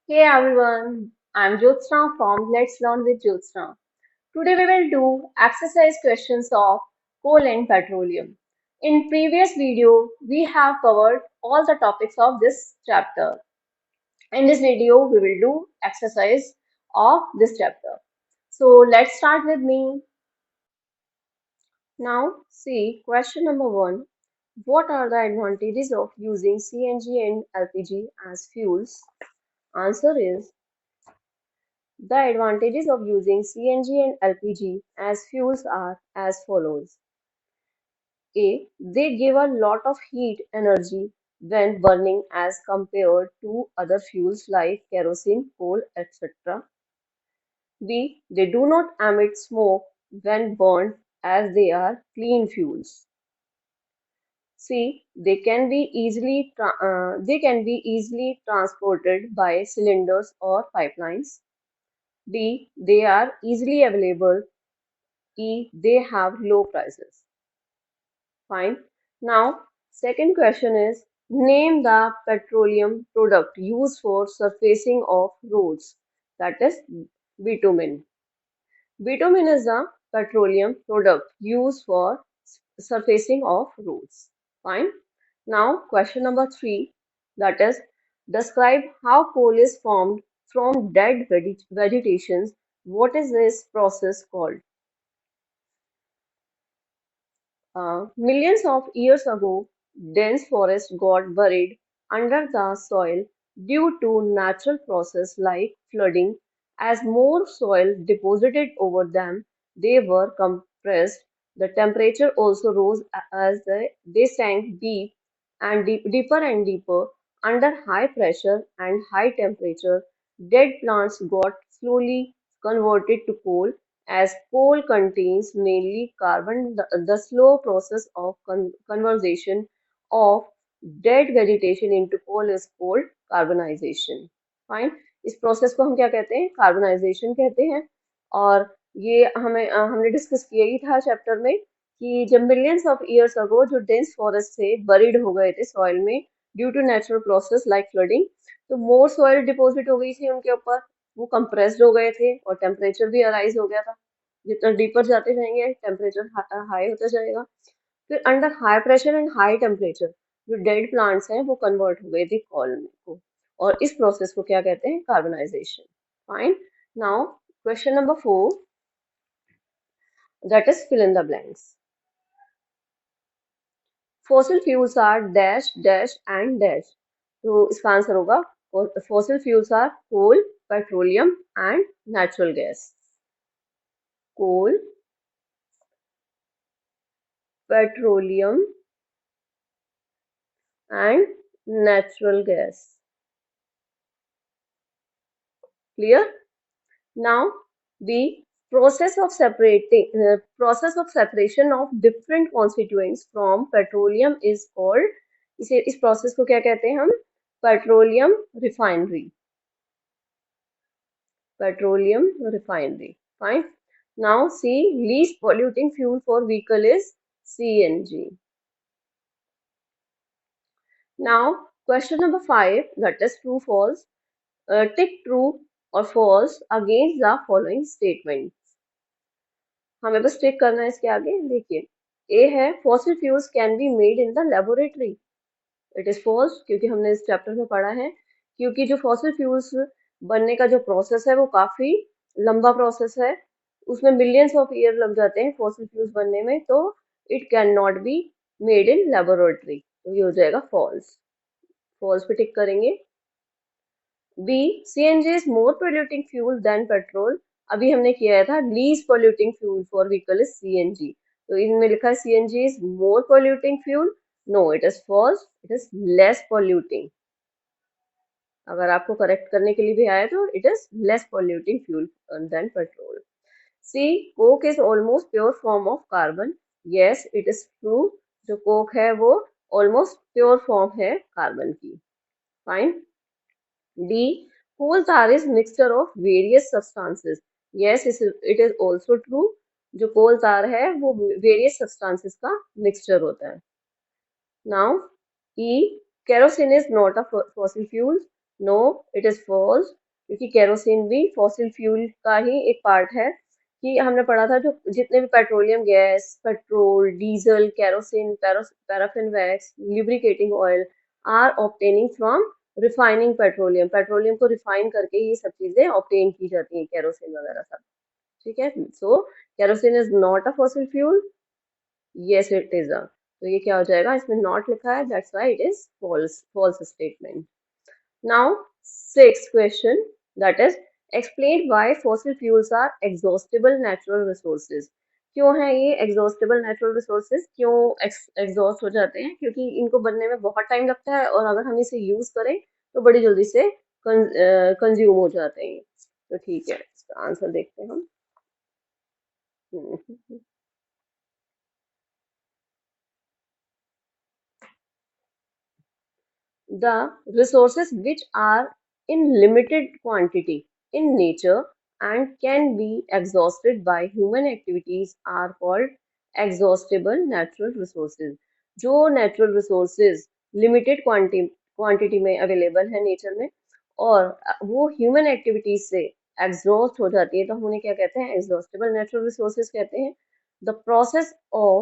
Hey everyone, I'm Jyotsna from Let's Learn with Jyotsna. Today we will do exercise questions of coal and petroleum. In previous video, we have covered all the topics of this chapter. In this video, we will do exercise of this chapter. So let's start with me. Now, see question number one. What are the advantages of using CNG and LPG as fuels? Answer is the advantages of using CNG and LPG as fuels are as follows. A. They give a lot of heat energy when burning as compared to other fuels like kerosene, coal, etc. B. They do not emit smoke when burned as they are clean fuels. C. They can be easily transported by cylinders or pipelines. D. They are easily available. E. They have low prices. Fine. Now, second question is name the petroleum product used for surfacing of roads. That is bitumen. Bitumen is a petroleum product used for surfacing of roads. Fine. Now, question number three. That is describe how coal is formed from dead vegetations. What is this process called? Millions of years ago, dense forests got buried under the soil due to natural process like flooding. As more soil deposited over them, they were compressed. The temperature also rose as they sank deeper and deeper under high pressure and high temperature. Dead plants got slowly converted to coal as coal contains mainly carbon. The slow process of conversion of dead vegetation into coal is called carbonization. Fine. इस process को हम क्या कहते हैं? Carbonization कहते हैं. और ये हमने डिस्कस किया ही था चैप्टर में कि जब मिलियंस ऑफ ईयर्स अगो जो डेंस फॉरेस्ट थे बरीड हो गए थे सॉइल में due to natural process like flooding, तो मोर सॉइल डिपॉजिट हो गई थी उनके ऊपर. वो कंप्रेस्ड हो गए थे और टेम्परेचर भी अराइज हो गया था. जितना डीपर जाते जाएंगे टेम्परेचर हाई होता जाएगा. फिर under high pressure and high temperature जो डेड प्लांट्स हैं वो कन्वर्ट हो गए थे कॉल में को. और इस प्रोसेस को क्या कहते हैं? Carbonisation. Fine. Now question number four, that is fill in the blanks. Fossil fuels are dash dash and dash. तो इसका आंसर होगा fossil fuels are coal, petroleum and natural gas. Coal, petroleum and natural gas. Clear? Now the process of separation of different constituents from petroleum is called. इस process को क्या कहते हैं हम? Petroleum refinery. Petroleum refinery. Fine. Now see, least polluting fuel for vehicle is CNG. Now question number 5, that is true false. Tick true or false against the following statements. हमें बस टिक करना है इसके आगे. देखिए, ए है fossil fuels can be made in the laboratory. It is false क्योंकि हमने इस चैप्टर में पढ़ा है क्योंकि जो फॉसिल फ्यूल्स बनने का जो प्रोसेस है वो काफी लंबा प्रोसेस है. उसमें मिलियंस ऑफ ईयर लग जाते हैं फॉसिल फ्यूल्स बनने में, तो it can not be made in laboratory. तो ये हो जाएगा फॉल्स. फॉल्स पे टिक करेंगे. B, CNG is more polluting fuel than petrol. अभी हमने किया था least polluting fuel for vehicle is CNG. तो इनमें लिखा है CNG is more polluting fuel. No, it is false. It is less polluting. अगर आपको करेक्ट करने के लिए भी आया तो it is less polluting fuel than petrol. C, coke is almost pure form of carbon. Yes, it is true. जो coke है वो ऑलमोस्ट प्योर फॉर्म है कार्बन की. Fine. D. Coal tar is mixture of various substances. Yes, it is also true. जो कोल तार है वो various substances का mixture होता है. Now, E. Kerosene is not a fossil fuel. नो, इट इज फॉल्स, क्योंकि केरोसिन भी फॉसिल फ्यूल का ही एक पार्ट है। कि हमने पढ़ा था जो जितने भी petroleum gas, petrol, diesel, kerosene, paraffin wax, lubricating oil are obtaining from refining petroleum. Petroleum को रिफाइन करके ये सब चीजें ऑब्टेन की जाती हैं, केरोसिन वगैरह सब। ठीक है, so kerosene is not a fossil fuel. Yes it is a, तो ये क्या हो जाएगा, इसमें नॉट लिखा है, that's why it is false, false statement. Now, sixth question, that is, explain why fossil fuels are exhaustible natural resources. क्यों है ये exhaustible natural resources? क्यों exhaust हो जाते हैं? क्योंकि इनको बनने में बहुत टाइम लगता है, और अगर हम इसे यूज करें तो बड़ी जल्दी से कंज्यूम हो जाते हैं। तो ठीक है, इसका आंसर देखते हैं हम। हम्म, The resources which are in limited quantity in nature and can be exhausted by human activities are called exhaustible natural resources. जो natural resources limited quantity में available है नेचर में, और वो human activities से exhaust हो जाती है, तो हम उन्हें क्या कहते हैं, exhaustible natural resources कहते हैं। The process of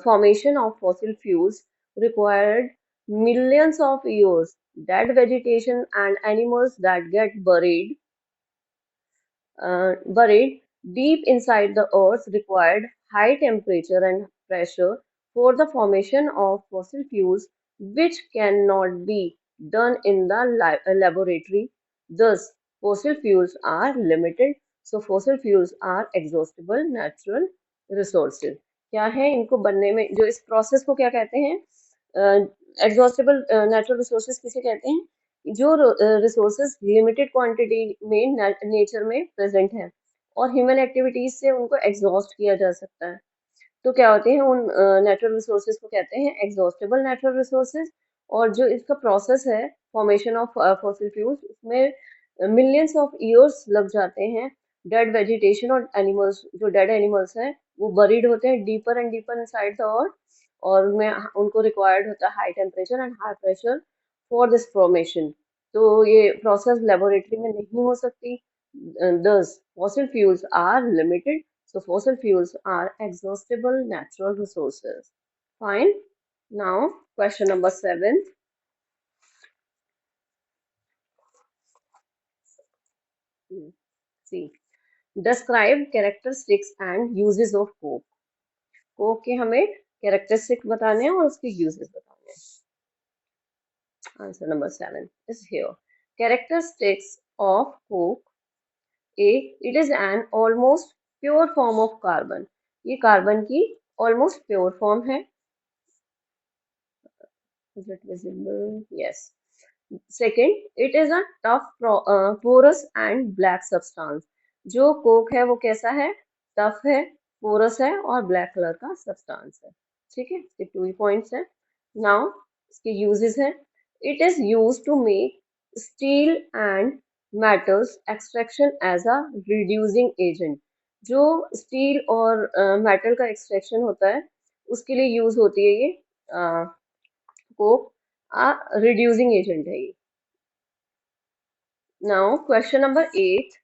formation of fossil fuels required millions of years. Dead vegetation and animals that get buried deep inside the earth required high temperature and pressure for the formation of fossil fuels, which cannot be done in the laboratory. Thus, fossil fuels are limited. So, fossil fuels are exhaustible natural resources. क्या है इनको बनने में, जो इस process को क्या कहते हैं, एग्जॉस्टेबल नेचुरल रिसोर्सेज किसे कहते हैं, जो रिसोर्सेज लिमिटेड क्वांटिटी में नेचर में प्रेजेंट है और ह्यूमन एक्टिविटीज से उनको एग्जॉस्ट किया जा सकता है। तो क्या होते हैं उन नेचुरल रिसोर्सेज को कहते हैं एग्जॉस्टेबल नेचुरल रिसोर्सेज। और जो इसका प्रोसेस है फॉर्मेशन ऑफ फॉसिल फ्यूल्स, उसमें मिलियंस ऑफ ईयर्स लग जाते हैं। डेड वेजिटेशन और एनिमल्स, जो डेड एनिमल्स हैं वो बरीड होते हैं deeper and deeper inside the earth, और उनमें उनको रिक्वायर्ड होता है high temperature and high pressure for this formation. तो ये प्रोसेस लेबोरेटरी में नहीं हो सकती। thus fossil fuels are limited, so fossil fuels are exhaustible natural resources. Fine. Now question number 7. See, describe characteristics and uses of coke. Coke के हमें characteristic बताने हैं और उसके यूजेस बताने हैं। Answer number 7 is here. Characteristics of coke. A, it is an almost pure form of carbon. ये carbon की almost pure form है। Is it visible? Yes. Second, it is a tough, porous and black substance. जो coke है वो कैसा है, tough है, porous है और ब्लैक कलर का सब्सटेंस है। ठीक है, इसके 2 पॉइंट्स हैं। नाउ इसके यूजेस हैं। It is use to make steel and metals extraction as a reducing agent. जो स्टील और मेटल का एक्सट्रैक्शन होता है उसके लिए यूज होती है ये कोक, रिड्यूसिंग एजेंट है ये। Now question number 8,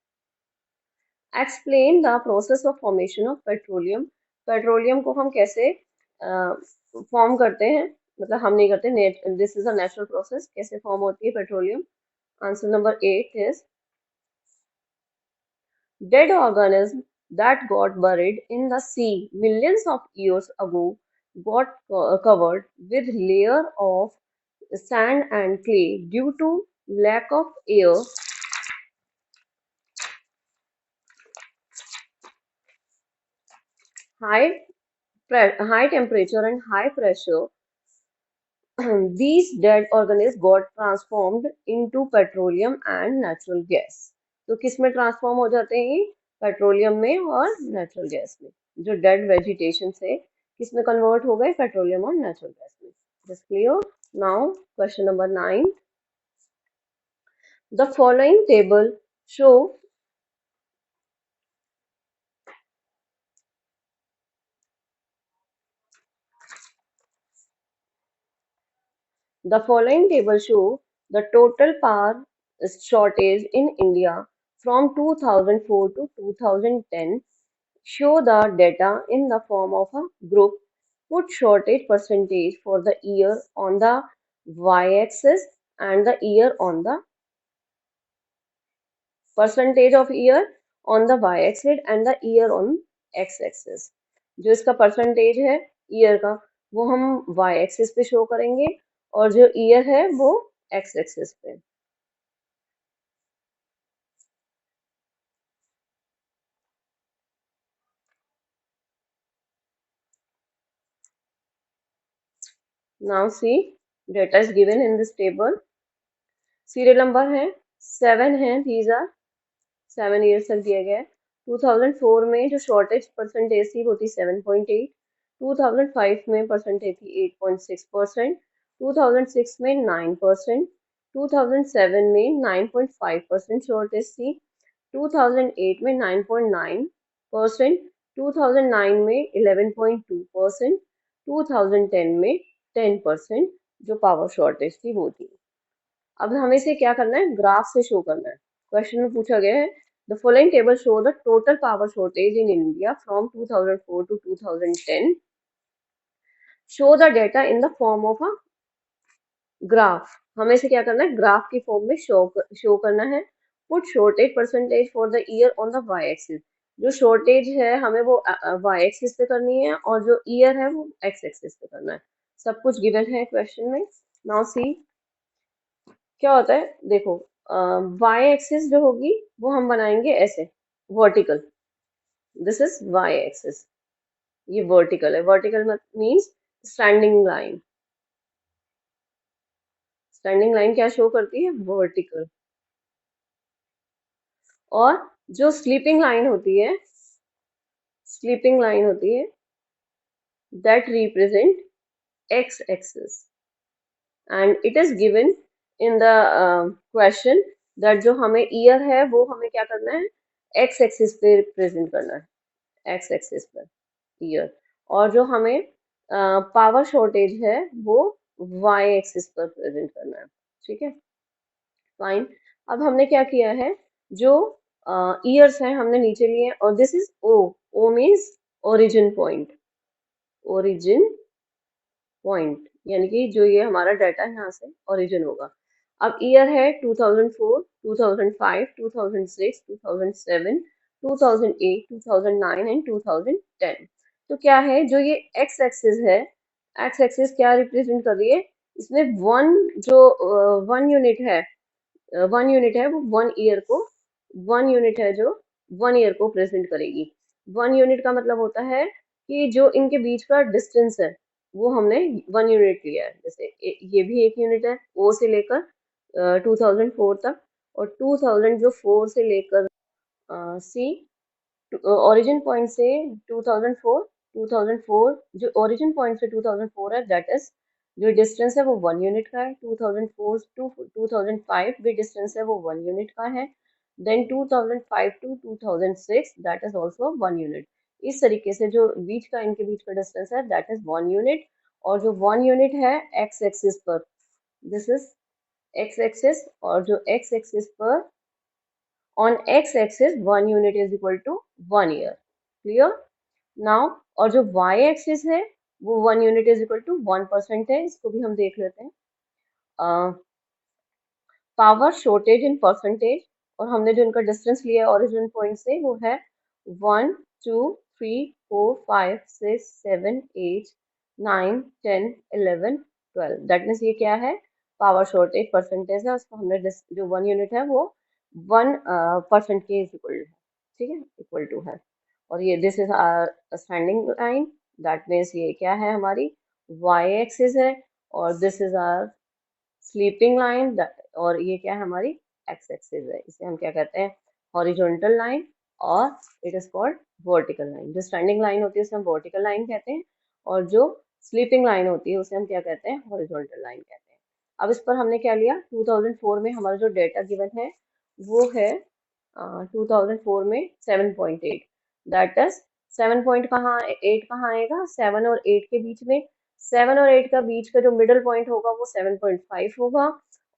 explain the process of formation of petroleum. Petroleum को हम कैसे फॉर्म करते हैं, मतलब हम नहीं करते, this is a natural process, कैसे फॉर्म होती है petroleum. Answer number 8 is dead organisms that got buried in the sea millions of years ago got covered with layer of sand and clay due to lack of air, high high temperature and high pressure. These dead organisms got transformed into petroleum and natural gas. तो किस में transform हो जाते हैं ये, petroleum में और natural gas में। जो डेड वेजिटेशन से किस में कन्वर्ट हो गए, पेट्रोलियम और नेचुरल गैस में। Just clear. Now question number 9, the following table show The following table show The total power shortage in India from 2004 to 2010 show the data in the form of a group. Put shortage percentage for the year on the y-axis and the year on the percentage of year on the y-axis and the year on x-axis. जो इसका percentage है year का वो हम y-axis पे show करेंगे और जो ईयर है वो x-axis पे. Now see, data is given in this table. Serial number है 7 है, these are 7 ईयर्स तक दिया गया है. 2004 में जो शॉर्टेज परसेंटेज थी वो थी 7.8. 2005 में परसेंटेज थी 8.6%. 2006 में 9%. 2007 में 9.5% शॉर्टेज थी. 2008 में 9.9%. 2009 में 11.2%. 2010 में 10% जो पावर शॉर्टेज थी वो थी. अब हमें इसे क्या करना है, ग्राफ से शो करना है. क्वेश्चन में पूछा गया है the following table show the total power shortage in India from 2004 to 2010. Show the data in the form of a graph. हमें इसे क्या करना है, ग्राफ की फॉर्म में शो करना है. Put shortage percentage for the year on the y axis. जो शॉर्टेज है हमें वो वाई एक्सिस पे करनी है और जो ईयर है वो एक्स एक्सिस पे करना है. सब कुछ गिवन है क्वेश्चन में. नाउ सी क्या होता है, देखो वाई एक्सिस जो होगी वो हम बनाएंगे ऐसे vertical. This is y axis, ये वर्टिकल है. Vertical means standing line. Standing line क्या शो करती है, वर्टिकल. और जो स्लीपिंग लाइन होती है, स्लीपिंग लाइन होती है that represent x axis and it is given in the question that जो हमें ईयर है वो हमें क्या करना है, एक्स एक्सिस पे रिप्रेजेंट करना है, एक्स एक्सिस पर ईयर. और जो हमें पावर शॉर्टेज है वो वाई एक्सिस पर प्रेजेंट करना है. ठीक है, फाइन. अब हमने क्या किया है, जो ईयर्स हैं हमने नीचे लिए और this is O. O means origin point. Origin point यानी कि जो ये हमारा डाटा है यहाँ से ओरिजिन होगा. अब ईयर है 2004, 2005, 2006, 2007, 2008, 2009 एंड 2010. तो क्या है, जो ये एक्स एक्सिस है, एक्स एक्सिस क्या रिप्रेजेंट कर रही है, इसमें वन जो वन यूनिट है, वन यूनिट है वो वन ईयर को, वन यूनिट है जो वन ईयर को प्रेजेंट करेगी. वन यूनिट का मतलब होता है कि जो इनके बीच का डिस्टेंस है वो हमने वन यूनिट लिया है. जैसे ये भी एक यूनिट है ओ से लेकर 2004 तक, और 2000 जो 4 से लेकर सी ओरिजिन पॉइंट से 2004, 2004 जो ओरिजिन पॉइंट से 2004 है दैट इज जो डिस्टेंस है वो वन यूनिट का है. 2004 टू 2005 भी डिस्टेंस है वो वन यूनिट का है. Then 2005 to 2006 that is also one unit. इस तरीके से जो बीच का इनके बीच का डिस्टेंस है दैट इज वन यूनिट. और जो वन यूनिट है एक्स एक्सिस पर, दिस इज एक्स एक्सिस, और जो एक्स एक्सिस पर on x axis 1 unit is equal to 1 year. Clear? Now और जो y axis है वो 1 unit is equal to 1% है. इसको भी हम देख लेते हैं. पावर शॉर्टेज इन परसेंटेज, और हमने जो इनका डिस्टेंस लिया है ओरिजिन पॉइंट से वो है 1 2 3 4 5 6 7 8 9 10 11 12. दैट मीन्स ये क्या है, पावर शॉर्टेज परसेंटेज है. उसको हमने जो वन यूनिट है वो 1% के इक्वल है. ठीक है, इक्वल टू है. और ये this is standing line, that means ये क्या है, हमारी वाई एक्सिस है. और this is our sleeping line, और ये क्या है, हमारी एक्स एक्सिस है. इसे हम क्या कहते हैं, हॉरिजॉन्टल लाइन, और it is called vertical line. जो स्टैंडिंग लाइन होती है उसे हम वर्टिकल लाइन कहते हैं, और जो स्लीपिंग लाइन होती है उसे हम क्या कहते हैं, हॉरिजॉन्टल लाइन कहते हैं. अब इस पर हमने क्या लिया, 2004 में हमारा जो डेटा गिवन है वो है 2004 में 7.8. दैट इज 7 पॉइंट कहाँ, 8 कहाँ आएगा, 7 और 8 के बीच में. 7 और 8 का बीच का जो मिडल पॉइंट होगा वो 7.5 होगा,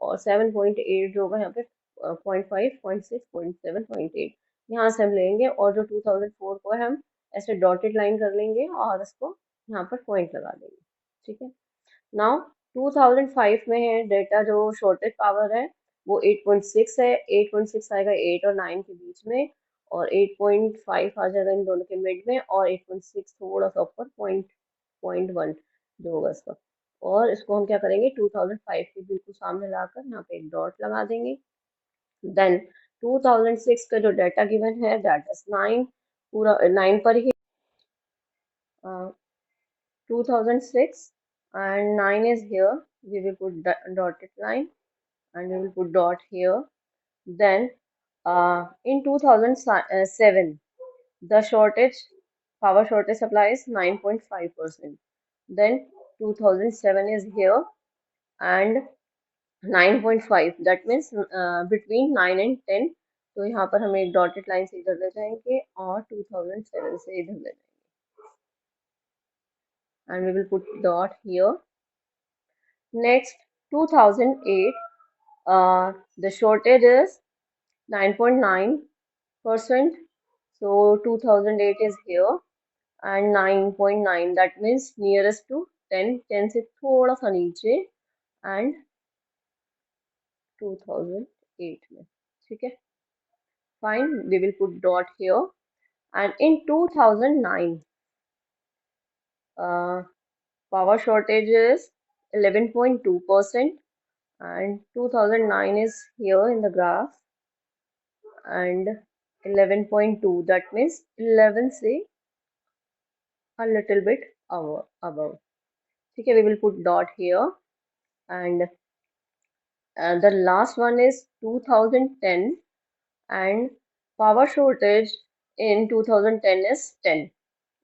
और 7.8 जो होगा यहाँ पे 0.5, 0.6, 0.7, 0.8 यहाँ से हम लेंगे, और जो 2004 को है हम ऐसे डॉटेड लाइन कर लेंगे और इसको यहाँ पर पॉइंट लगा देंगे। ठीक है। नाउ 2005 में है डेटा, जो शॉर्टेज पावर है वो 8.6 है। 8.6 आएगा 8 और 9 के बीच में, और 8.5 आ जाएगा इन दोनों के मिड में, और 8.6 थोड़ा सा ऊपर, पॉइंट 0.1 जो होगा इसका। और इसको हम क्या करेंगे, 2005 के बिल्कुल सामने लाकर यहाँ पे एक डॉट लगा देंगे। देन 2006 का जो डाटा गिवन है दैट इज 9, पूरा 9 पर ही 2006 and 9 is here. We will put dotted line and we will put dot here. Then in 2007 the power shortage supply is 9.5%. Then 2007 is here and 9.5, that means between 9 and 10. तो यहाँ पर हम एक dotted line से इधर ले जाएंगे और 2007 से इधर ले जाएंगे, and we will put dot here. Next 2008, the shortage is 9.9%. So 2008 is here and 9.9, that means nearest to 10, 10 से थोड़ा सा नीचे and 2008 में। ठीक है, fine, we will put dot here. And in 2009 power shortage is 11.2%, and 2009 is here in the graph, and 11.2, that means 11 से a little bit above. ठीक है, we will put dot here. And the last one is 2010, and power shortage in 2010 is 10,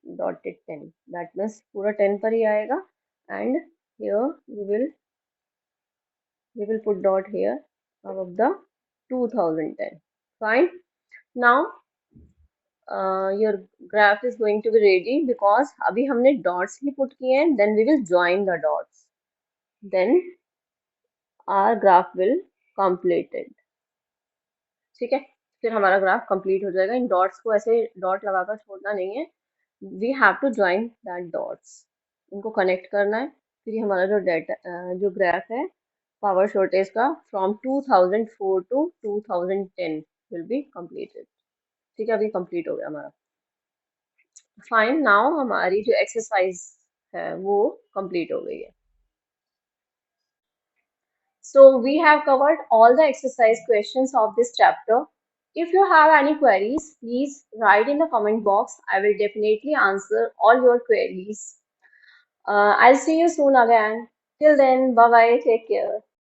dotted 10, that means पूरा 10 पर ही आएगा, and here we will put dot here above the 2010. Fine. Now your graph is going to be ready, because अभी हमने dots ही put किए हैं, then we will join the dots, then our graph will completed. ठीक है, फिर हमारा graph complete हो जाएगा। इन डॉट्स को ऐसे डॉट लगाकर छोड़ना नहीं है, we have to join that dots, इनको कनेक्ट करना है। फिर ये हमारा जो डेटा जो ग्राफ है पावर शॉर्टेज का from 2004 to 2010 will be completed. ठीक है, अभी कंप्लीट हो गया हमारा। फाइन, नाउ हमारी जो एक्सरसाइज है वो कंप्लीट हो गई है। So we have covered all the exercise questions of this chapter. If you have any queries, please write in the comment box. I will definitely answer all your queries. I'll see you soon again. Till then, bye bye. Take care.